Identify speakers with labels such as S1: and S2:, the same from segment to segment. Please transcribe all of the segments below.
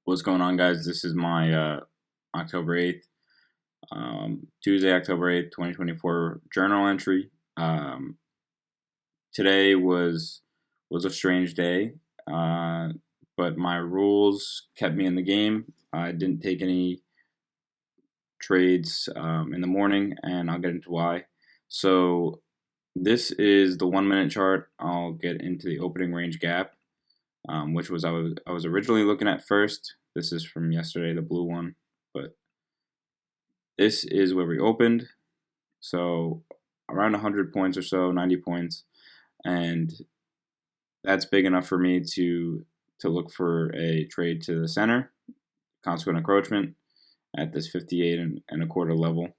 S1: What's going on, guys? This is my October 8th, Tuesday, October 8th, 2024 journal entry. Today was a strange day, but my rules kept me in the game. I didn't take any trades in the morning, and I'll get into why. So this is the 1 minute chart. I'll get into the opening range gap, which was I was originally looking at first. This is from yesterday, the blue one, but this is where we opened. So around 100 points or so, 90 points, and that's big enough for me to look for a trade to the center, consequent encroachment at this 58 and a quarter level.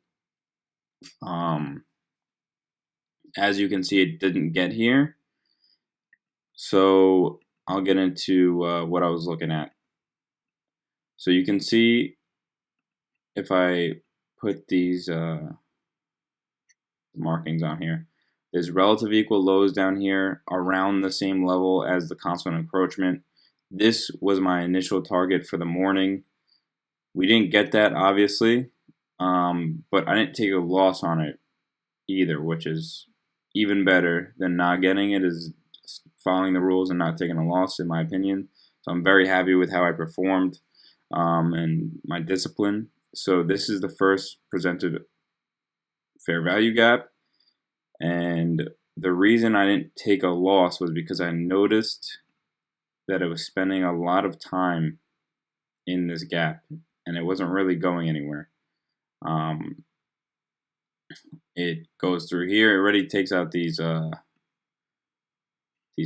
S1: As you can see, it didn't get here, so I'll get into what I was looking at. So you can see if I put these markings on here, there's relative equal lows down here around the same level as the constant encroachment. This was my initial target for the morning. We didn't get that, obviously, but I didn't take a loss on it either, which is even better than not getting it, is following the rules and not taking a loss, in my opinion. So I'm very happy with how I performed and my discipline. So this is the first presented fair value gap, and the reason I didn't take a loss was because I noticed that it was spending a lot of time in this gap, and it wasn't really going anywhere. It goes through here. It already takes out these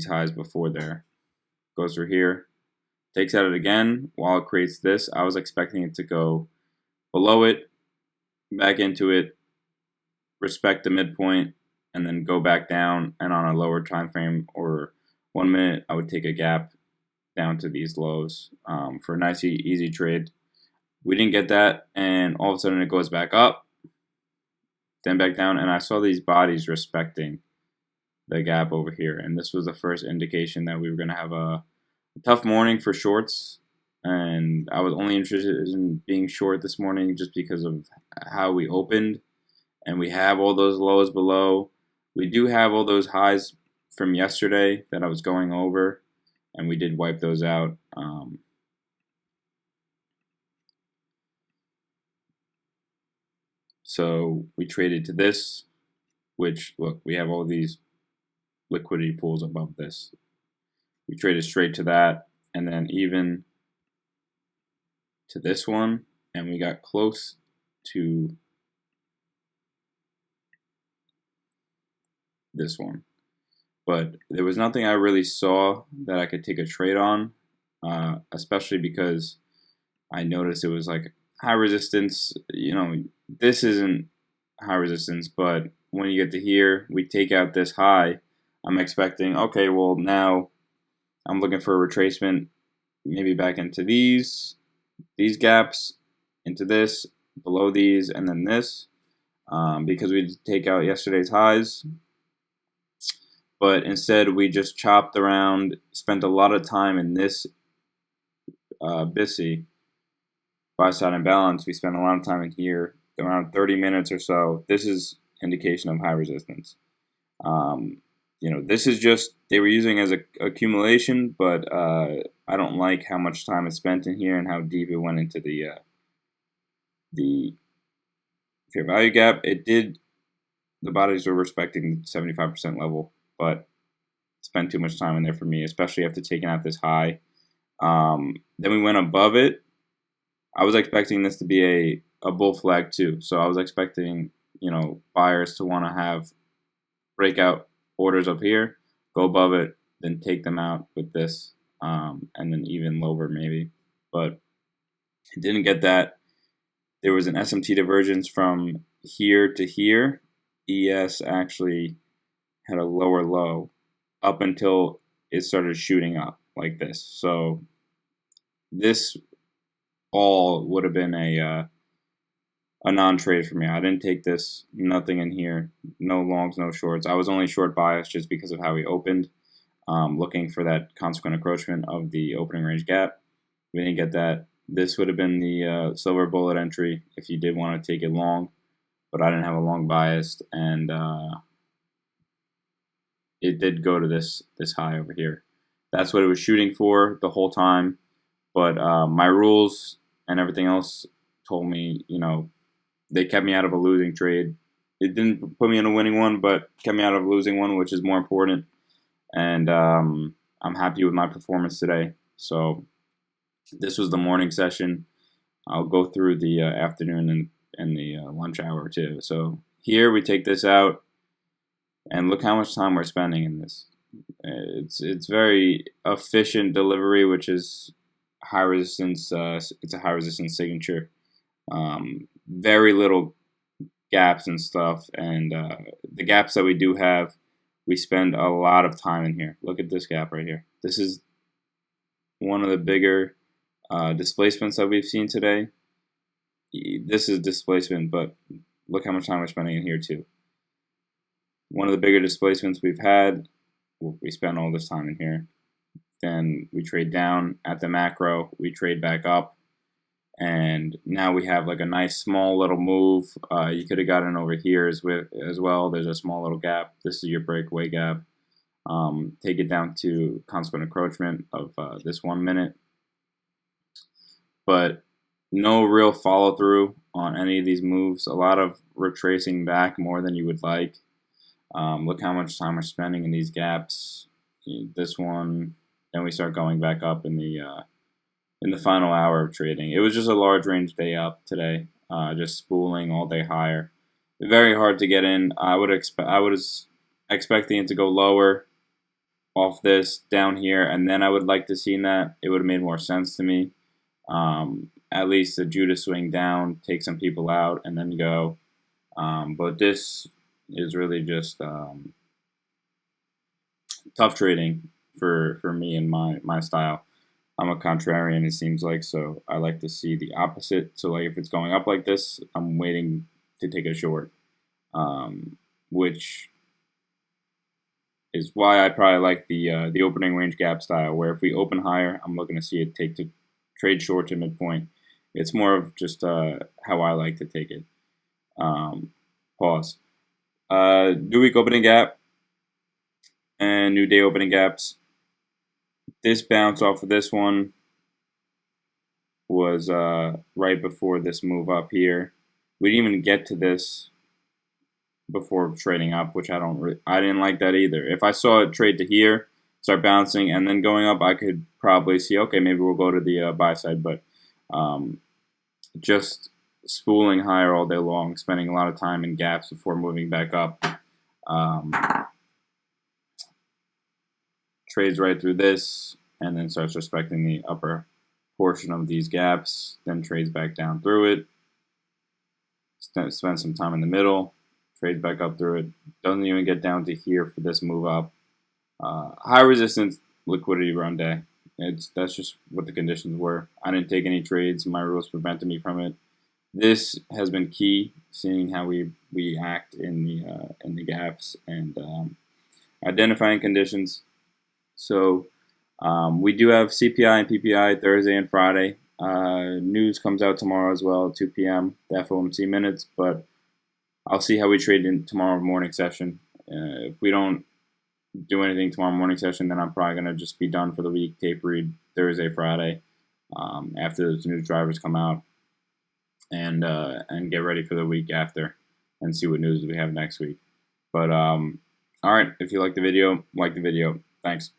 S1: highs before there. Goes through here, takes out it again while it creates this. I was expecting it to go below it, back into it, respect the midpoint, and then go back down, and on a lower time frame or 1 minute, I would take a gap down to these lows for a nice easy trade. We didn't get that, and all of a sudden it goes back up, then back down, and I saw these bodies respecting the gap over here, and this was the first indication that we were going to have a tough morning for shorts. And I was only interested in being short this morning just because of how we opened, and we have all those lows below. We do have all those highs from yesterday that I was going over, and we did wipe those out. So we traded to this, which, look, we have all these liquidity pools above this. We traded straight to that, and then even to this one, and we got close to this one. But there was nothing I really saw that I could take a trade on, especially because I noticed it was like high resistance. This isn't high resistance, but when you get to here, we take out this high. I'm expecting, okay, well, now I'm looking for a retracement, maybe back into these gaps, into this, below these, and then this, because we take out yesterday's highs. But instead, we just chopped around, spent a lot of time in this BISI, buy side imbalance. We spent a lot of time in here, around 30 minutes or so. This is indication of high resistance. This is just, they were using as a accumulation, but I don't like how much time is spent in here and how deep it went into the fair value gap. It did, the bodies were respecting 75% level, but spent too much time in there for me, especially after taking out this high. Then we went above it. I was expecting this to be a bull flag too, so I was expecting buyers to want to have breakout orders up here, go above it, then take them out with this, and then even lower maybe. But it didn't get that. There was an SMT divergence from here to here. ES actually had a lower low up until it started shooting up like this. So this all would have been a non-trade for me. I didn't take this, nothing in here, no longs, no shorts. I was only short biased just because of how we opened, looking for that consequent encroachment of the opening range gap. We didn't get that. This would have been the silver bullet entry if you did want to take it long, but I didn't have a long bias, and it did go to this high over here. That's what it was shooting for the whole time, but my rules and everything else told me, they kept me out of a losing trade. It didn't put me in a winning one, but kept me out of a losing one, which is more important. And I'm happy with my performance today. So this was the morning session. I'll go through the afternoon and the lunch hour too. So here we take this out, and look how much time we're spending in this. It's very efficient delivery, which is high resistance. It's a high resistance signature. Very little gaps and stuff, and the gaps that we do have, we spend a lot of time in here. Look at this gap right here. This is one of the bigger displacements that we've seen today. This is displacement, but look how much time we're spending in here too. One of the bigger displacements we've had, we spend all this time in here. Then we trade down at the macro, we trade back up, and now we have like a nice small little move. You could have gotten over here as well. There's a small little gap. This is your breakaway gap. Take it down to consequent encroachment of this 1 minute. But no real follow through on any of these moves. A lot of retracing back more than you would like. Look how much time we're spending in these gaps. This one, then we start going back up in the final hour of trading. It was just a large range day up today, just spooling all day higher. Very hard to get in. I was expecting it to go lower off this down here, and then I would like to see that. It would have made more sense to me. At least the Judas swing down, take some people out, and then go. But this is really just tough trading for me and my style. I'm a contrarian, it seems like, so I like to see the opposite. So like if it's going up like this, I'm waiting to take a short, which is why I probably like the opening range gap style, where if we open higher, I'm looking to see it take to trade short to midpoint. It's more of just how I like to take it. Pause. New week opening gap and new day opening gaps. This bounce off of this one was right before this move up here. We didn't even get to this before trading up, which I didn't like that either. If I saw it trade to here, start bouncing, and then going up, I could probably see, okay, maybe we'll go to the buy side, but just spooling higher all day long, spending a lot of time in gaps before moving back up. Trades right through this, and then starts respecting the upper portion of these gaps, then trades back down through it, spend some time in the middle, trades back up through it, doesn't even get down to here for this move up. High resistance liquidity run day. That's just what the conditions were. I didn't take any trades. My rules prevented me from it. This has been key, seeing how we act in the gaps and identifying conditions. So we do have CPI and PPI Thursday and Friday. News comes out tomorrow as well at 2 p.m. the FOMC minutes, but I'll see how we trade in tomorrow morning session. If we don't do anything tomorrow morning session, then I'm probably going to just be done for the week, tape read Thursday, Friday, after those news drivers come out, and get ready for the week after and see what news we have next week. But all right, if you like the video, like the video. Thanks.